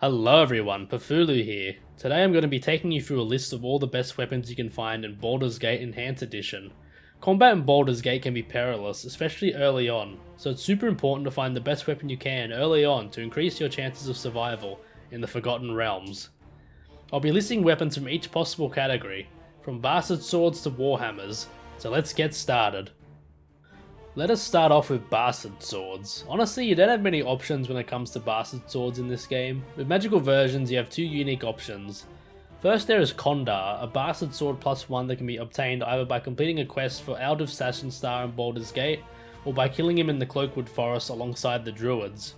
Hello everyone, Pafulu here. Today I'm going to be taking you through a list of all the best weapons you can find in Baldur's Gate Enhanced Edition. Combat in Baldur's Gate can be perilous, especially early on, so it's super important to find the best weapon you can early on to increase your chances of survival in the Forgotten Realms. I'll be listing weapons from each possible category, from bastard swords to warhammers, so let's get started. Let us start off with bastard swords. Honestly, you don't have many options when it comes to bastard swords in this game. With magical versions, you have two unique options. First, there is Kondar, a bastard sword +1 that can be obtained either by completing a quest for Aldous Star in Baldur's Gate, or by killing him in the Cloakwood Forest alongside the druids.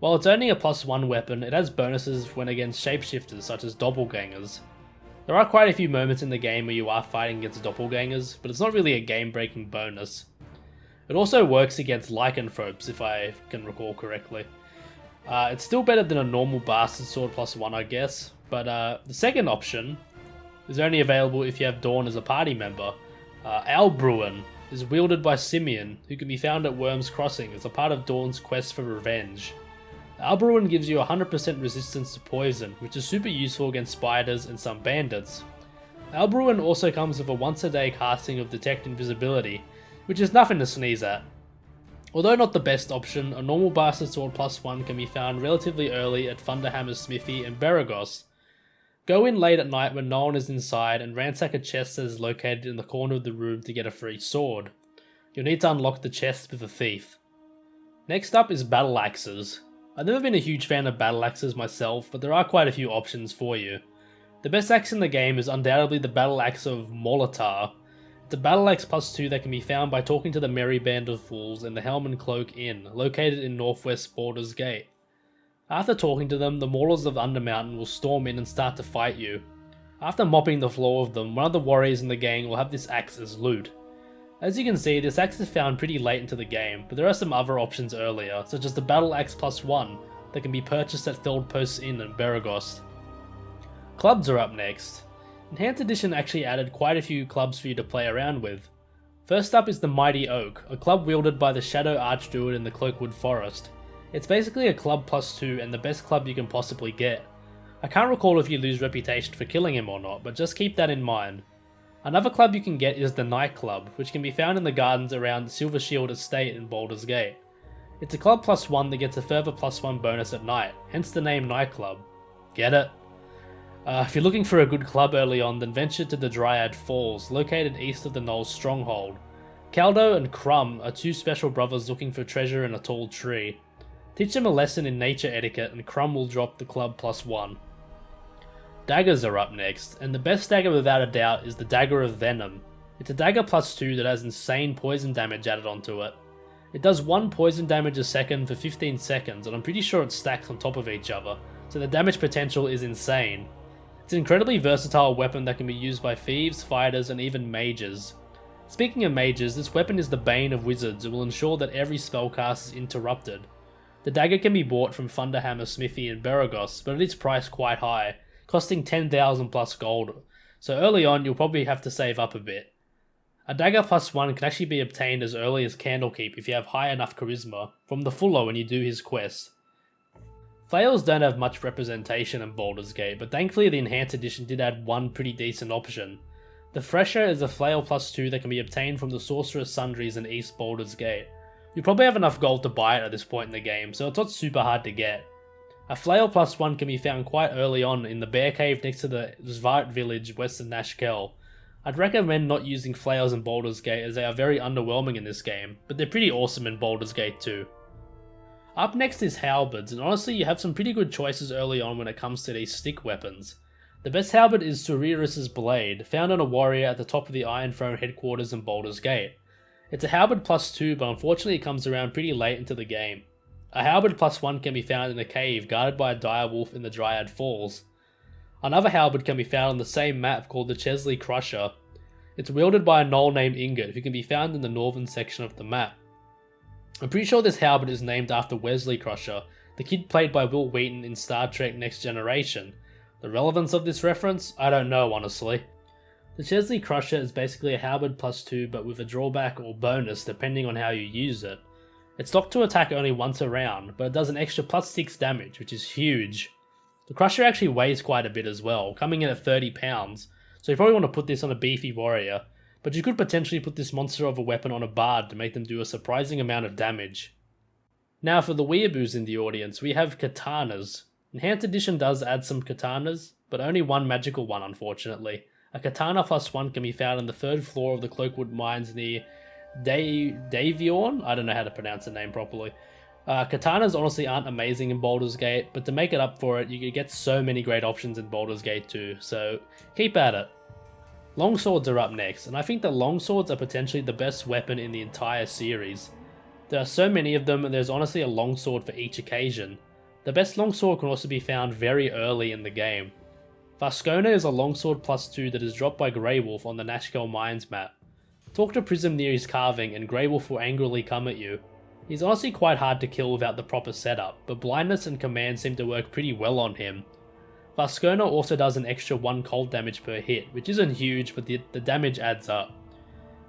While it's only a +1 weapon, it has bonuses when against shapeshifters such as doppelgangers. There are quite a few moments in the game where you are fighting against doppelgangers, but it's not really a game-breaking bonus. It also works against lycanthropes, if I can recall correctly. It's still better than a normal bastard sword +1, I guess, but the second option is only available if you have Dawn as a party member. Albruin is wielded by Simeon, who can be found at Worm's Crossing as a part of Dawn's quest for revenge. Albruin gives you 100% resistance to poison, which is super useful against spiders and some bandits. Albruin also comes with a once a day casting of Detect Invisibility, which is nothing to sneeze at. Although not the best option, a normal bastard sword +1 can be found relatively early at Thunderhammer's Smithy and Beragos. Go in late at night when no one is inside and ransack a chest that is located in the corner of the room to get a free sword. You'll need to unlock the chest with a thief. Next up is battle axes. I've never been a huge fan of battle axes myself, but there are quite a few options for you. The best axe in the game is undoubtedly the battle axe of Molitar. It's a battle axe +2 that can be found by talking to the Merry Band of Fools in the Helm and Cloak Inn, located in northwest Baldur's Gate. After talking to them, the Maulers of Undermountain will storm in and start to fight you. After mopping the floor of them, one of the warriors in the gang will have this axe as loot. As you can see, this axe is found pretty late into the game, but there are some other options earlier, such as the battle axe +1 that can be purchased at Feldpost Inn in Beragos. Clubs are up next. Enhanced Edition actually added quite a few clubs for you to play around with. First up is the Mighty Oak, a club wielded by the Shadow Archdruid in the Cloakwood Forest. It's basically a club +2 and the best club you can possibly get. I can't recall if you lose reputation for killing him or not, but just keep that in mind. Another club you can get is the Night Club, which can be found in the gardens around the Silver Shield Estate in Baldur's Gate. It's a club +1 that gets a further +1 bonus at night, hence the name Night Club. Get it? If you're looking for a good club early on, then venture to the Dryad Falls, located east of the Knoll's stronghold. Caldo and Crumb are two special brothers looking for treasure in a tall tree. Teach them a lesson in nature etiquette and Crumb will drop the club +1. Daggers are up next, and the best dagger without a doubt is the Dagger of Venom. It's a dagger +2 that has insane poison damage added onto it. It does 1 poison damage a second for 15 seconds, and I'm pretty sure it stacks on top of each other, so the damage potential is insane. It's an incredibly versatile weapon that can be used by thieves, fighters, and even mages. Speaking of mages, this weapon is the bane of wizards and will ensure that every spellcast is interrupted. The dagger can be bought from Thunderhammer Smithy in Beragos, but it is priced quite high, costing 10,000 plus gold, so early on you'll probably have to save up a bit. A dagger +1 can actually be obtained as early as Candlekeep if you have high enough charisma, from the Fuller when you do his quest. Flails don't have much representation in Baldur's Gate, but thankfully the Enhanced Edition did add one pretty decent option. The Thresher is a Flail +2 that can be obtained from the Sorcerer's Sundries in East Baldur's Gate. You probably have enough gold to buy it at this point in the game, so it's not super hard to get. A Flail +1 can be found quite early on in the Bear Cave next to the Svart village west of Nashkel. I'd recommend not using Flails in Baldur's Gate as they are very underwhelming in this game, but they're pretty awesome in Baldur's Gate too. Up next is Halberds, and honestly you have some pretty good choices early on when it comes to these stick weapons. The best halberd is Suriris's Blade, found on a warrior at the top of the Iron Throne headquarters in Baldur's Gate. It's a halberd +2, but unfortunately it comes around pretty late into the game. A halberd +1 can be found in a cave guarded by a direwolf in the Dryad Falls. Another halberd can be found on the same map called the Chesley Crusher. It's wielded by a gnoll named Ingot, who can be found in the northern section of the map. I'm pretty sure this halberd is named after Wesley Crusher, the kid played by Will Wheaton in Star Trek Next Generation. The relevance of this reference? I don't know, honestly. The Chesley Crusher is basically a halberd +2 but with a drawback or bonus depending on how you use it. It's locked to attack only once a round, but it does an extra +6 damage, which is huge. The Crusher actually weighs quite a bit as well, coming in at 30 pounds, so you probably want to put this on a beefy warrior, but you could potentially put this monster of a weapon on a bard to make them do a surprising amount of damage. Now for the weeaboos in the audience, we have Katanas. Enhanced Edition does add some Katanas, but only one magical one unfortunately. A Katana +1 can be found on the 3rd floor of the Cloakwood Mines near Daviorn? I don't know how to pronounce the name properly. Katanas honestly aren't amazing in Baldur's Gate, but to make it up for it, you could get so many great options in Baldur's Gate too, so keep at it. Longswords are up next, and I think the longswords are potentially the best weapon in the entire series. There are so many of them, and there's honestly a longsword for each occasion. The best longsword can also be found very early in the game. Vascona is a longsword +2 that is dropped by Grey Wolf on the Nashkel Mines map. Talk to Prism near his carving and Grey Wolf will angrily come at you. He's honestly quite hard to kill without the proper setup, but blindness and command seem to work pretty well on him. Vascona also does an extra 1 cold damage per hit, which isn't huge, but the damage adds up.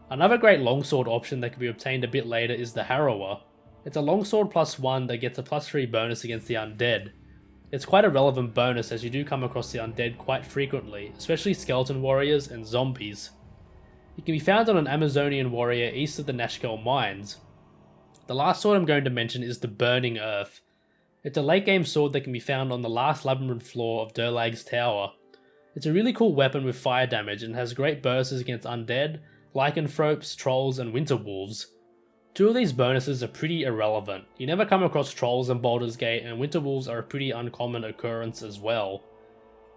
Another great longsword option that can be obtained a bit later is the Harrower. It's a longsword +1 that gets a +3 bonus against the undead. It's quite a relevant bonus as you do come across the undead quite frequently, especially skeleton warriors and zombies. It can be found on an Amazonian warrior east of the Nashkel Mines. The last sword I'm going to mention is the Burning Earth. It's a late game sword that can be found on the last labyrinth floor of Durlag's Tower. It's a really cool weapon with fire damage and has great bonuses against undead, lycanthropes, trolls and winter wolves. 2 of these bonuses are pretty irrelevant. You never come across trolls in Baldur's Gate, and winter wolves are a pretty uncommon occurrence as well.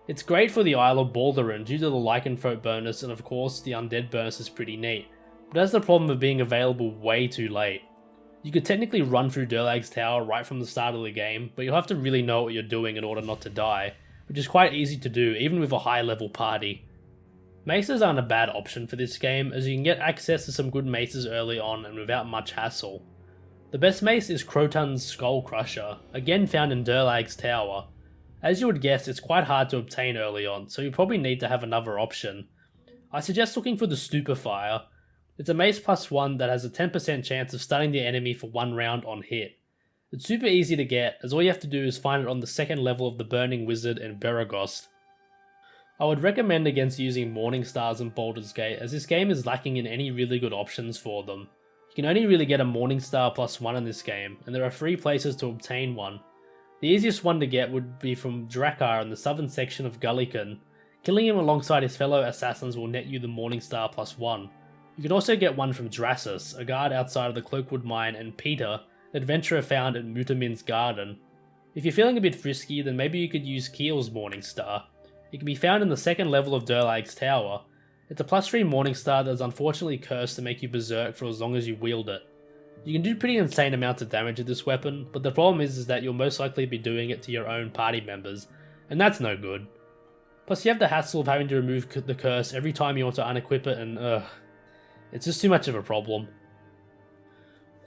It's great for the Isle of Baldur due to the lycanthrope bonus, and of course the undead bonus is pretty neat, but it has the problem of being available way too late. You could technically run through Durlag's Tower right from the start of the game, but you'll have to really know what you're doing in order not to die, which is quite easy to do even with a high level party. Maces aren't a bad option for this game, as you can get access to some good maces early on and without much hassle. The best mace is Croton's Skull Crusher, again found in Durlag's Tower. As you would guess, it's quite hard to obtain early on, so you probably need to have another option. I suggest looking for the Stupefier. It's a mace +1 that has a 10% chance of stunning the enemy for 1 round on hit. It's super easy to get, as all you have to do is find it on the 2nd level of the Burning Wizard in Beregost. I would recommend against using Morning Stars in Baldur's Gate, as this game is lacking in any really good options for them. You can only really get a Morning Star +1 in this game, and there are 3 places to obtain one. The easiest one to get would be from Drakkar in the southern section of Gulliken. Killing him alongside his fellow assassins will net you the Morning Star +1. You can also get one from Drassus, a guard outside of the Cloakwood Mine, and Peter, an adventurer found at Mutamin's Garden. If you're feeling a bit frisky, then maybe you could use Keel's Morning Star. It can be found in the 2nd level of Durlag's Tower. It's a +3 Morning Star that is unfortunately cursed to make you berserk for as long as you wield it. You can do pretty insane amounts of damage with this weapon, but the problem is that you'll most likely be doing it to your own party members, and that's no good. Plus you have the hassle of having to remove the curse every time you want to unequip it, and it's just too much of a problem.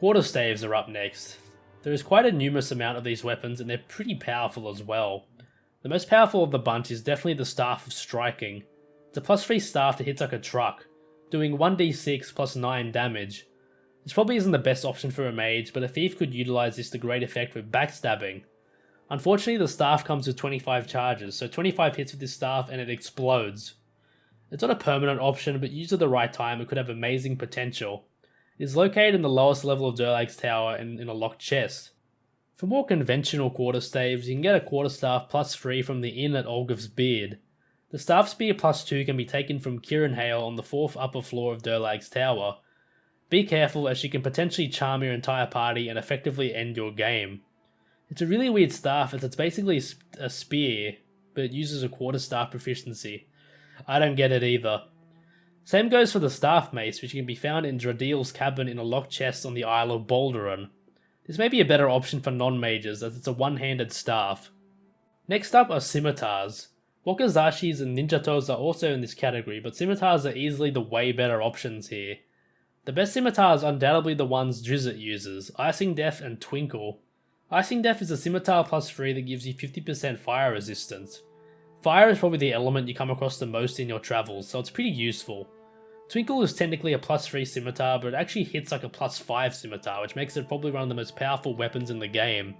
Quarterstaves are up next. There is quite a numerous amount of these weapons, and they're pretty powerful as well. The most powerful of the bunch is definitely the Staff of Striking. It's a +3 staff that hits like a truck, doing 1d6 +9 damage. This probably isn't the best option for a mage, but a thief could utilise this to great effect with backstabbing. Unfortunately, the staff comes with 25 charges, so 25 hits with this staff and it explodes. It's not a permanent option, but used at the right time it could have amazing potential. It is located in the lowest level of Durlag's Tower and in a locked chest. For more conventional quarterstaves, you can get a quarterstaff +3 from the inn at Olgif's Beard. The staff spear +2 can be taken from Kieran Hale on the 4th upper floor of Durlag's Tower. Be careful, as she can potentially charm your entire party and effectively end your game. It's a really weird staff, as it's basically a spear, but it uses a quarterstaff proficiency. I don't get it either. Same goes for the staff mace, which can be found in Dradiel's cabin in a locked chest on the Isle of Baldur. This may be a better option for non-mages, as it's a one-handed staff. Next up are Scimitars. Wakazashis and Ninjatos are also in this category, but Scimitars are easily the way better options here. The best Scimitar is undoubtedly the ones Drizzt uses, Icing Death and Twinkle. Icing Death is a Scimitar +3 that gives you 50% fire resistance. Fire is probably the element you come across the most in your travels, so it's pretty useful. Twinkle is technically a +3 scimitar, but it actually hits like a +5 scimitar, which makes it probably one of the most powerful weapons in the game.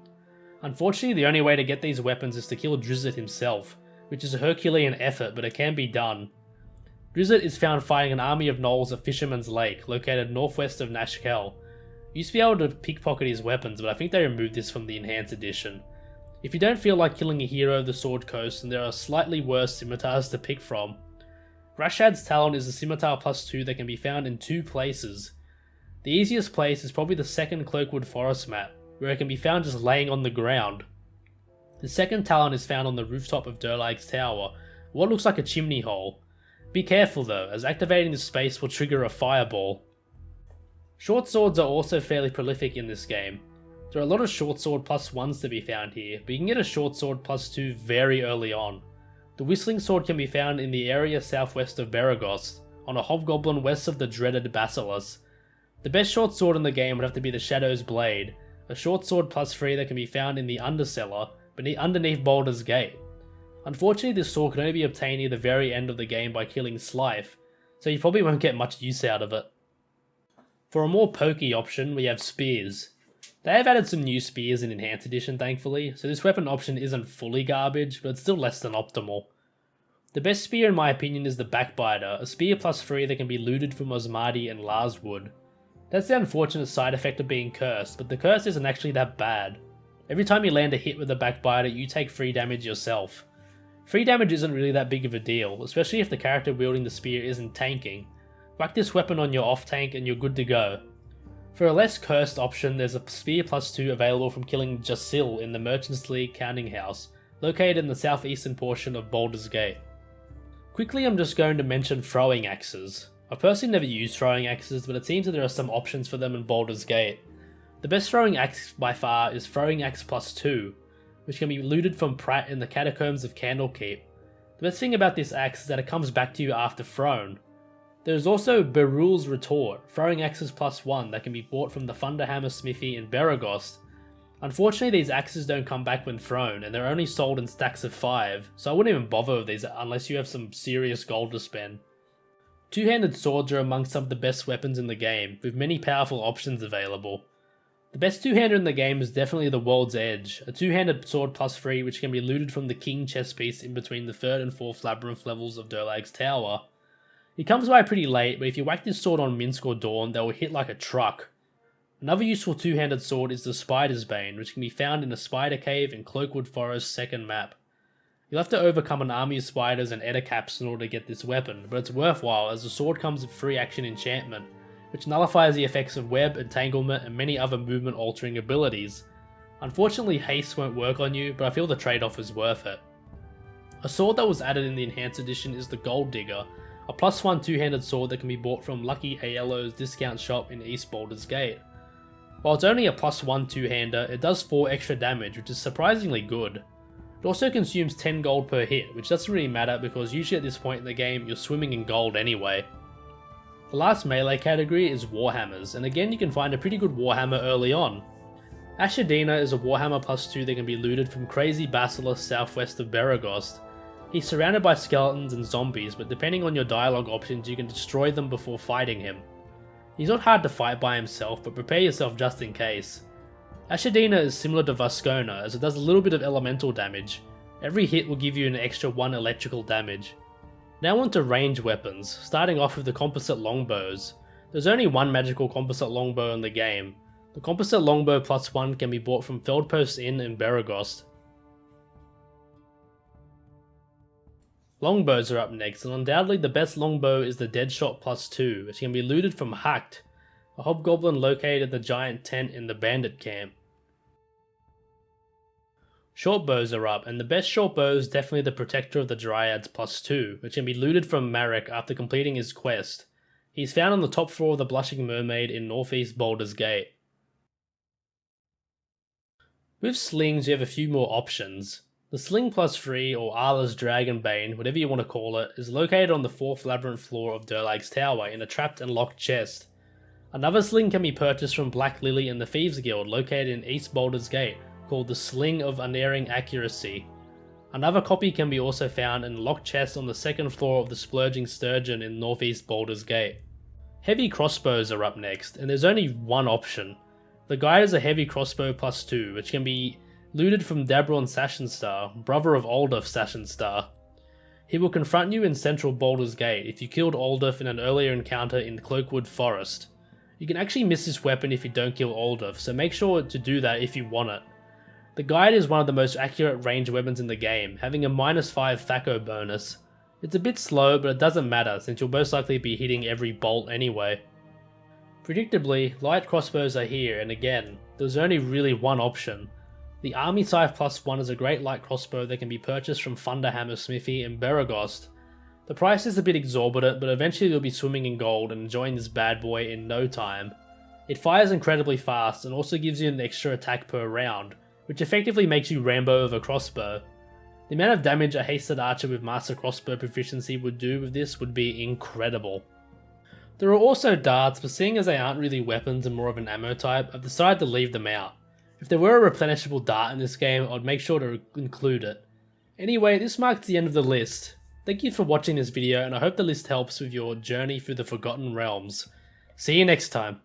Unfortunately, the only way to get these weapons is to kill Drizzt himself, which is a Herculean effort, but it can be done. Drizzt is found fighting an army of gnolls at Fisherman's Lake, located northwest of Nashkel. You used to be able to pickpocket his weapons, but I think they removed this from the Enhanced Edition. If you don't feel like killing a hero of the Sword Coast, then there are slightly worse scimitars to pick from. Rashad's Talon is a scimitar +2 that can be found in 2 places. The easiest place is probably the second Cloakwood Forest map, where it can be found just laying on the ground. The second Talon is found on the rooftop of Durlag's Tower, what looks like a chimney hole. Be careful though, as activating this space will trigger a fireball. Short swords are also fairly prolific in this game. There are a lot of short sword +1s to be found here, but you can get a short sword +2 very early on. The Whistling Sword can be found in the area southwest of Beregost, on a hobgoblin west of the dreaded Basilisk. The best short sword in the game would have to be the Shadow's Blade, a short sword +3 that can be found in the Undercellar, underneath Baldur's Gate. Unfortunately, this sword can only be obtained near the very end of the game by killing Slife, so you probably won't get much use out of it. For a more pokey option, we have Spears. They have added some new spears in Enhanced Edition thankfully, so this weapon option isn't fully garbage, but it's still less than optimal. The best spear in my opinion is the Backbiter, a spear +3 that can be looted from Osmadi and Larswood. That's the unfortunate side effect of being cursed, but the curse isn't actually that bad. Every time you land a hit with a Backbiter, you take 3 damage yourself. 3 damage isn't really that big of a deal, especially if the character wielding the spear isn't tanking. Whack this weapon on your off tank and you're good to go. For a less cursed option, there's a spear +2 available from killing Jasil in the Merchants League Counting House, located in the southeastern portion of Baldur's Gate. Quickly, I'm just going to mention throwing axes. I've personally never used throwing axes, but it seems that there are some options for them in Baldur's Gate. The best throwing axe by far is Throwing Axe +2, which can be looted from Pratt in the Catacombs of Candlekeep. The best thing about this axe is that it comes back to you after thrown. There is also Berul's Retort, Throwing Axes +1 that can be bought from the Thunderhammer Smithy in Beregost. Unfortunately, these axes don't come back when thrown, and they're only sold in stacks of 5, so I wouldn't even bother with these unless you have some serious gold to spend. Two-handed swords are amongst some of the best weapons in the game, with many powerful options available. The best two-hander in the game is definitely the World's Edge, a two-handed sword +3 which can be looted from the King chest piece in between the 3rd and 4th labyrinth levels of Durlag's Tower. It comes by pretty late, but if you whack this sword on Minsk or Dawn, they will hit like a truck. Another useful two-handed sword is the Spider's Bane, which can be found in the Spider Cave in Cloakwood Forest's second map. You'll have to overcome an army of spiders and Edicaps in order to get this weapon, but it's worthwhile as the sword comes with free action enchantment, which nullifies the effects of web, entanglement, and many other movement altering abilities. Unfortunately, haste won't work on you, but I feel the trade-off is worth it. A sword that was added in the Enhanced Edition is the Gold Digger, a +1 two-handed sword that can be bought from Lucky Aiello's discount shop in East Baldur's Gate. While it's only a +1 two-hander, it does 4 extra damage, which is surprisingly good. It also consumes 10 gold per hit, which doesn't really matter because usually at this point in the game you're swimming in gold anyway. The last melee category is Warhammers, and again you can find a pretty good Warhammer early on. Ashadina is a Warhammer +2 that can be looted from Crazy Basilisk southwest of Beregost. He's surrounded by skeletons and zombies, but depending on your dialogue options you can destroy them before fighting him. He's not hard to fight by himself, but prepare yourself just in case. Ashadina is similar to Vascona as it does a little bit of elemental damage. Every hit will give you an extra 1 electrical damage. Now on to range weapons, starting off with the Composite Longbows. There's only one magical Composite Longbow in the game. The Composite Longbow +1 can be bought from Feldpost Inn in Beregost. Longbows are up next, and undoubtedly the best longbow is the Deadshot +2, which can be looted from Hacht, a hobgoblin located in the giant tent in the bandit camp. Shortbows are up, and the best shortbow is definitely the Protector of the Dryads +2, which can be looted from Marek after completing his quest. He's found on the top floor of the Blushing Mermaid in northeast Baldur's Gate. With slings you have a few more options. The Sling +3, or Arla's Dragonbane, whatever you want to call it, is located on the 4th labyrinth floor of Durlag's Tower in a trapped and locked chest. Another sling can be purchased from Black Lily and the Thieves Guild located in East Baldur's Gate, called the Sling of Unerring Accuracy. Another copy can be also found in a locked chest on the 2nd floor of the Splurging Sturgeon in northeast Baldur's Gate. Heavy crossbows are up next, and there's only one option. The guide is a heavy crossbow +2, which can be looted from Dabron Sashenstar, brother of Alduf Sashenstar. He will confront you in central Baldur's Gate if you killed Alduf in an earlier encounter in Cloakwood Forest. You can actually miss this weapon if you don't kill Alduf, so make sure to do that if you want it. The guide is one of the most accurate ranged weapons in the game, having a -5 THAC0 bonus. It's a bit slow, but it doesn't matter since you'll most likely be hitting every bolt anyway. Predictably, light crossbows are here, and again, there's only really one option. The Army Scythe +1 is a great light crossbow that can be purchased from Thunderhammer Smithy in Beregost. The price is a bit exorbitant, but eventually you'll be swimming in gold and enjoying this bad boy in no time. It fires incredibly fast and also gives you an extra attack per round, which effectively makes you Rambo of a crossbow. The amount of damage a hasted archer with master crossbow proficiency would do with this would be incredible. There are also darts, but seeing as they aren't really weapons and more of an ammo type, I've decided to leave them out. If there were a replenishable dart in this game, I'd make sure to include it. Anyway, this marks the end of the list. Thank you for watching this video, and I hope the list helps with your journey through the Forgotten Realms. See you next time.